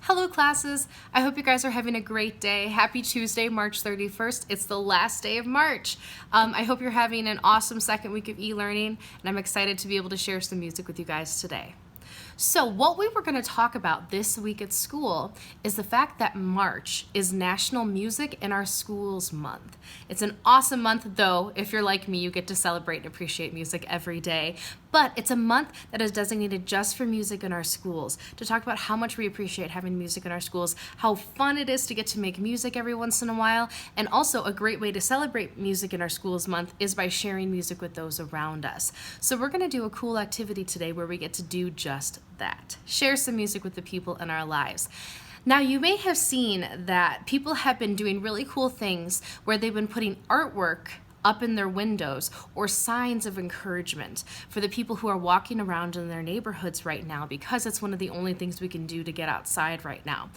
Hello classes, I hope you guys are having a great day. Happy Tuesday, March 31st. It's the last day of March. I hope you're having an awesome second week of e-learning, and I'm excited to be able to share some music with you guys today. So what we were going to talk about this week at school is the fact that March is National Music in Our Schools Month. It's an awesome month, though. If you're like me, you get to celebrate and appreciate music every day. But it's a month that is designated just for music in our schools, to talk about how much we appreciate having music in our schools, how fun it is to get to make music every once in a while, and also a great way to celebrate Music in Our Schools Month is by sharing music with those around us. So we're going to do a cool activity today where we get to do just that. Share some music with the people in our lives. Now, you may have seen that people have been doing really cool things where they've been putting artwork up in their windows or signs of encouragement for the people who are walking around in their neighborhoods right now, because it's one of the only things we can do to get outside right now.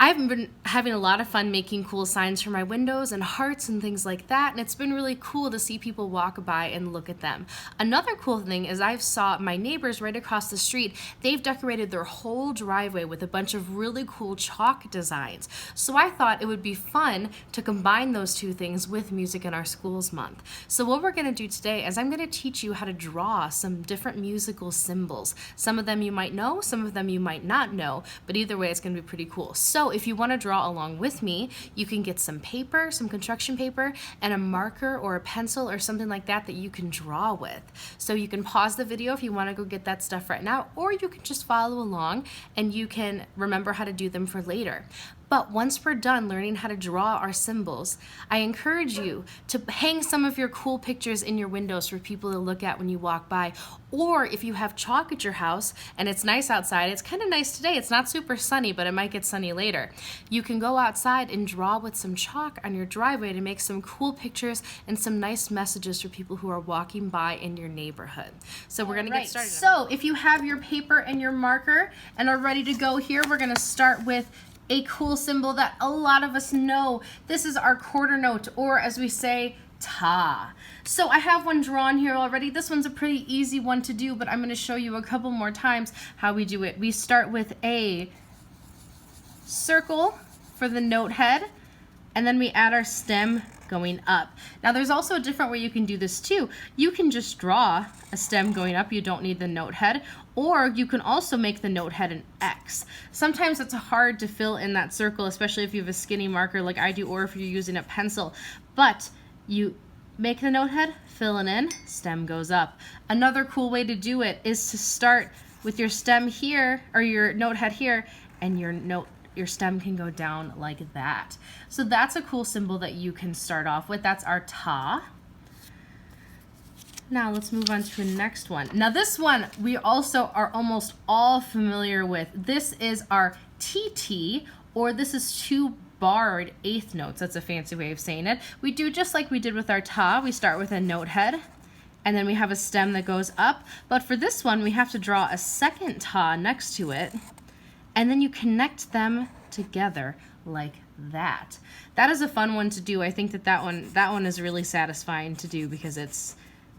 I've been having a lot of fun making cool signs for my windows and hearts and things like that, and it's been really cool to see people walk by and look at them. Another cool thing is I've saw my neighbors right across the street, they've decorated their whole driveway with a bunch of really cool chalk designs. So I thought it would be fun to combine those two things with Music in Our Schools Month. So what we're going to do today is I'm going to teach you how to draw some different musical symbols. Some of them you might know, some of them you might not know, but either way it's going to be pretty cool. So if you want to draw along with me, you can get some paper, some construction paper, and a marker or a pencil or something like that that you can draw with. So you can pause the video if you want to go get that stuff right now, or you can just follow along and you can remember how to do them for later. But once we're done learning how to draw our symbols, I encourage you to hang some of your cool pictures in your windows for people to look at when you walk by. Or if you have chalk at your house and it's nice outside, it's kind of nice today, it's not super sunny, but it might get sunny later. You can go outside and draw with some chalk on your driveway to make some cool pictures and some nice messages for people who are walking by in your neighborhood. So we're going to get started. So if you have your paper and your marker and are ready to go here, we're going to start with a cool symbol that a lot of us know. This is our quarter note, or as we say, ta. So I have one drawn here already. This one's a pretty easy one to do, but I'm going to show you a couple more times how we do it. We start with a circle for the note head, and then we add our stem going up. Now there's also a different way you can do this too. You can just draw a stem going up, you don't need the note head, or you can also make the note head an X. Sometimes it's hard to fill in that circle, especially if you have a skinny marker like I do, or if you're using a pencil, but you make the note head, fill it in, stem goes up. Another cool way to do it is to start with your stem here, or your note head here, and your stem can go down like that. So that's a cool symbol that you can start off with. That's our ta. Now let's move on to the next one. Now this one we also are almost all familiar with. This is our TT, or this is two barred eighth notes. That's a fancy way of saying it. We do just like we did with our ta. We start with a note head, and then we have a stem that goes up. But for this one, we have to draw a second ta next to it, and then you connect them together like that. That is a fun one to do. I think that one is really satisfying to do because it's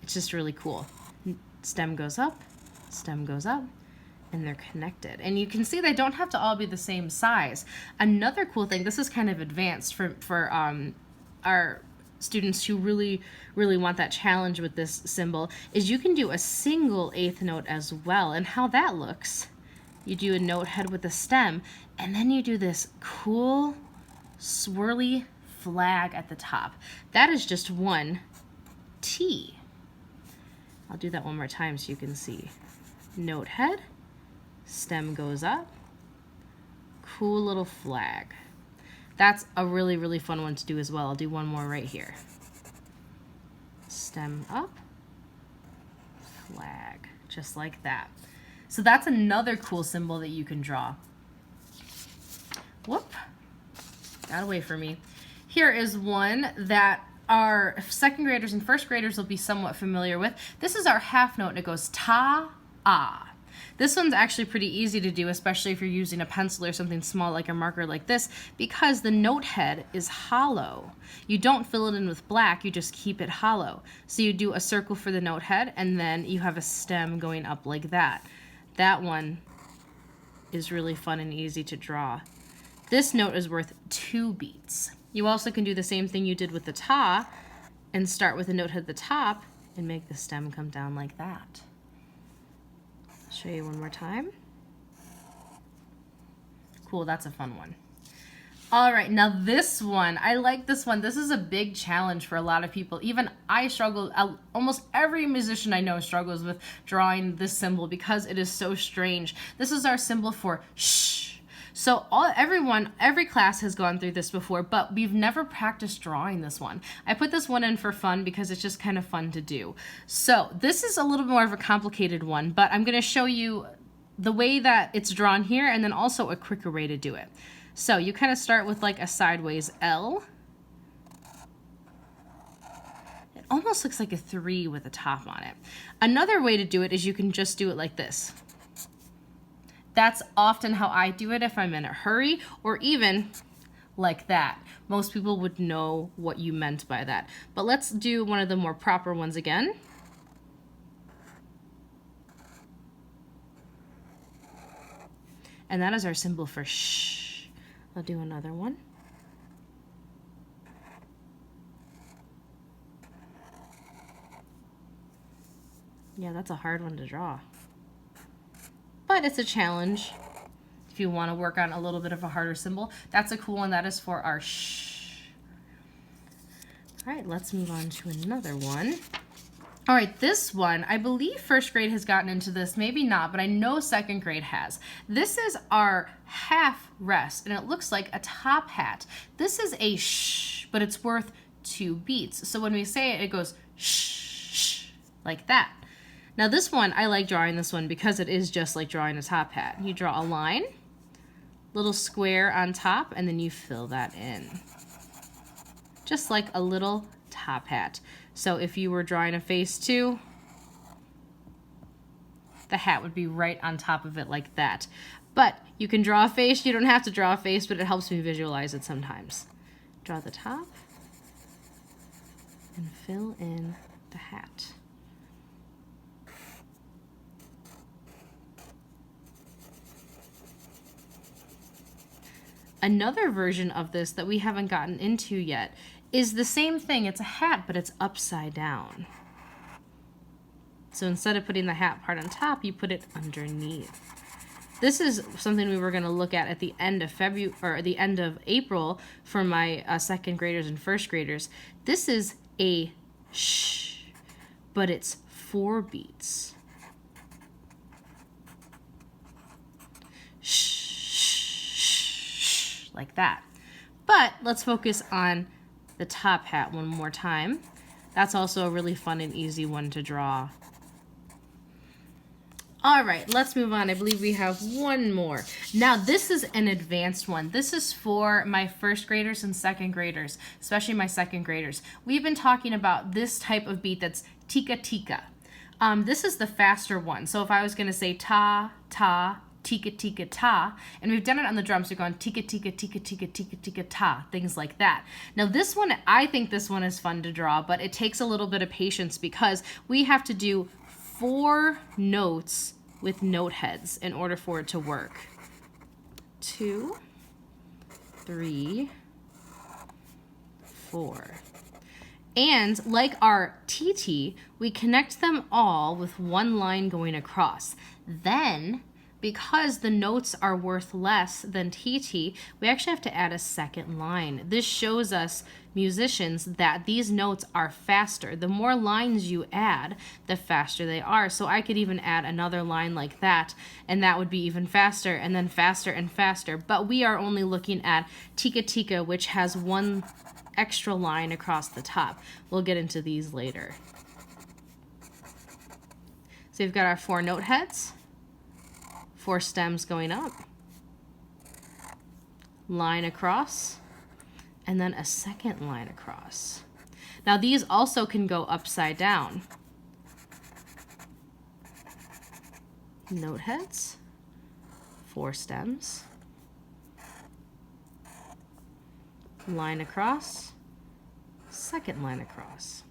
just really cool. Stem goes up, and they're connected. And you can see they don't have to all be the same size. Another cool thing, this is kind of advanced for our students who really want that challenge with this symbol, is you can do a single eighth note as well. And how that looks, you do a note head with a stem, and then you do this cool swirly flag at the top. That is just one T. I'll do that one more time so you can see. Note head, stem goes up, cool little flag. That's a really fun one to do as well. I'll do one more right here. Stem up, flag, just like that. So that's another cool symbol that you can draw. Whoop, got away from me. Here is one that our second graders and first graders will be somewhat familiar with. This is our half note, and it goes ta-ah. This one's actually pretty easy to do, especially if you're using a pencil or something small like a marker like this, because the note head is hollow. You don't fill it in with black, you just keep it hollow. So you do a circle for the note head, and then you have a stem going up like that. That one is really fun and easy to draw. This note is worth 2 beats. You also can do the same thing you did with the ta and start with a note at the top and make the stem come down like that. I'll show you one more time. Cool, that's a fun one. All right, now this one, I like this one. This is a big challenge for a lot of people. Even I struggle, almost every musician I know struggles with drawing this symbol because it is so strange. This is our symbol for shh. So every class has gone through this before, but we've never practiced drawing this one. I put this one in for fun because it's just kind of fun to do. So this is a little more of a complicated one, but I'm gonna show you the way that it's drawn here and then also a quicker way to do it. So you kind of start with like a sideways L. It almost looks like a 3 with a top on it. Another way to do it is you can just do it like this. That's often how I do it if I'm in a hurry, or even like that. Most people would know what you meant by that. But let's do one of the more proper ones again. And that is our symbol for shh. I'll do another one. Yeah, that's a hard one to draw. But it's a challenge if you want to work on a little bit of a harder symbol. That's a cool one. That is for our shh. All right, let's move on to another one. All right, this one, I believe first grade has gotten into this, maybe not, but I know second grade has. This is our half rest, and it looks like a top hat. This is a shh, but it's worth 2 beats. So when we say it, it goes shh, shh, like that. Now this one, I like drawing this one because it is just like drawing a top hat. You draw a line, little square on top, and then you fill that in. Just like a little top hat. So if you were drawing a face too, the hat would be right on top of it like that. But you can draw a face. You don't have to draw a face, but it helps me visualize it sometimes. Draw the top and fill in the hat. Another version of this that we haven't gotten into yet is the same thing. It's a hat, but it's upside down. So instead of putting the hat part on top, you put it underneath. This is something we were going to look at the end of February or the end of April for my second graders and first graders. This is a shh, but it's 4 beats. Shh, shh, like that. But let's focus on the top hat one more time. That's also a really fun and easy one to draw. All right, let's move on. I believe we have one more. Now, this is an advanced one. This is for my first graders and second graders, especially my second graders. We've been talking about this type of beat that's tika tika. This is the faster one. So if I was going to say ta, ta, tika tika ta, and we've done it on the drums, we're going tika tika tika tika tika tika ta, things like that. Now this one, I think this one is fun to draw, but it takes a little bit of patience because we have to do 4 notes with note heads in order for it to work. 2, 3, 4. And like our TT, we connect them all with one line going across. Then, because the notes are worth less than TT, we actually have to add a second line. This shows us musicians that these notes are faster. The more lines you add, the faster they are. So I could even add another line like that, and that would be even faster, and then faster and faster. But we are only looking at tika tika, which has 1 extra line across the top. We'll get into these later. So we've got our 4 note heads. 4 stems going up, line across, and then a second line across. Now these also can go upside down. Note heads, 4 stems, line across, second line across.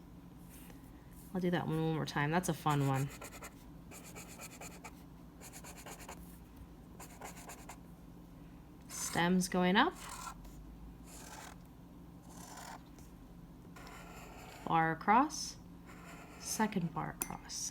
I'll do that one more time. That's a fun one. Stems going up. Bar across. Second bar across.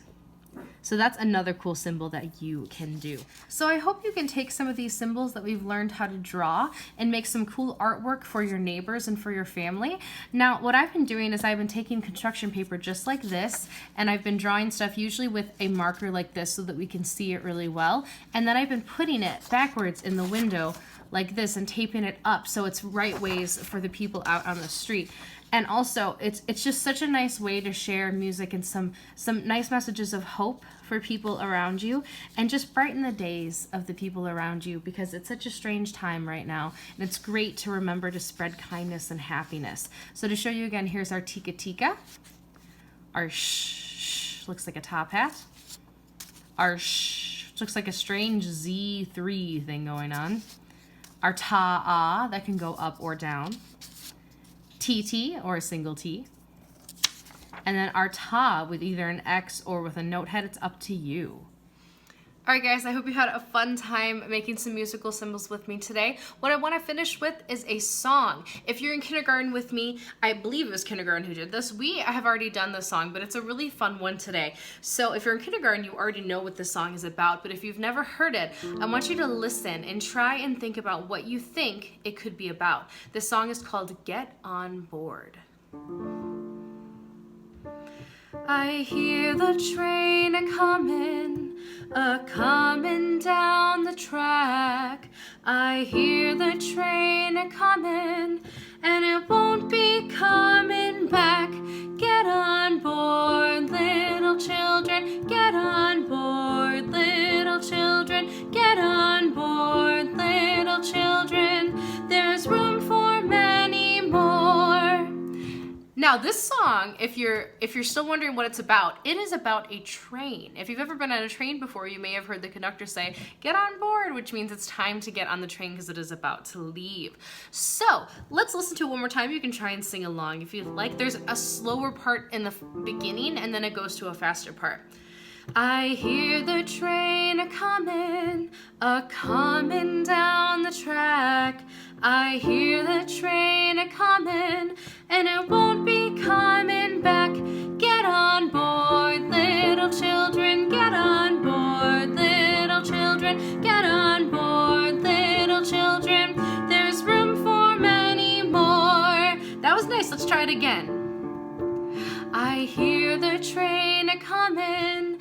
So that's another cool symbol that you can do. So I hope you can take some of these symbols that we've learned how to draw and make some cool artwork for your neighbors and for your family. Now, what I've been doing is I've been taking construction paper just like this, and I've been drawing stuff usually with a marker like this so that we can see it really well. And then I've been putting it backwards in the window like this and taping it up so it's right ways for the people out on the street. And also, it's just such a nice way to share music and some nice messages of hope for people around you, and just brighten the days of the people around you, because it's such a strange time right now, and it's great to remember to spread kindness and happiness. So to show you again, here's our tika tika. Our shh looks like a top hat. Our shh looks like a strange Z3 thing going on. Our ta-ah, that can go up or down. TT, or a single T. And then our ta with either an X or with a note head, it's up to you. All right, guys, I hope you had a fun time making some musical symbols with me today. What I want to finish with is a song. If you're in kindergarten with me, I believe it was kindergarten who did this. I have already done this song, but it's a really fun one today. So if you're in kindergarten, you already know what this song is about, but if you've never heard it, I want you to listen and try and think about what you think it could be about. This song is called Get On Board. I hear the train a-comin' down the track. I hear the train a-comin', and it won't be comin' back. Get on board, little children, get on board, little children, get on board, little children. There's room for many more. Now this song, if you're still wondering what it's about, it is about a train. If you've ever been on a train before, you may have heard the conductor say, "Get on board," which means it's time to get on the train because it is about to leave. So let's listen to it one more time. You can try and sing along if you'd like. There's a slower part in the beginning, and then it goes to a faster part. I hear the train a-comin' down the track. I hear the train a-comin', and it won't be comin' back. Get on board, little children, get on board, little children, get on board, little children. There's room for many more. That was nice. Let's try it again. I hear the train a-comin'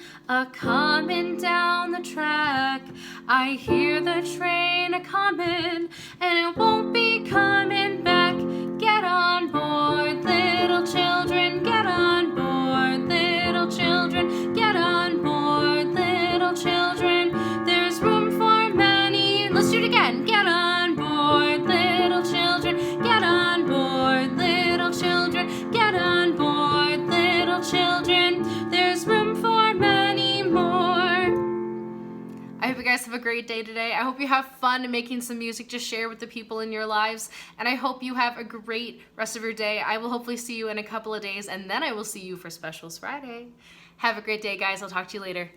down the track. I hear the train a-comin', and it won't be comin' back. Get on board, little children, get on board, little children, get on board, little children. There's room for many. Let's do it again. Get on board, little children, get on board, little children, get on board, little children. There's room for many more. I hope you guys have a great day today. I hope you have fun making some music to share with the people in your lives, and I hope you have a great rest of your day. I will hopefully see you in a couple of days, and then I will see you for Specials Friday. Have a great day, guys. I'll talk to you later.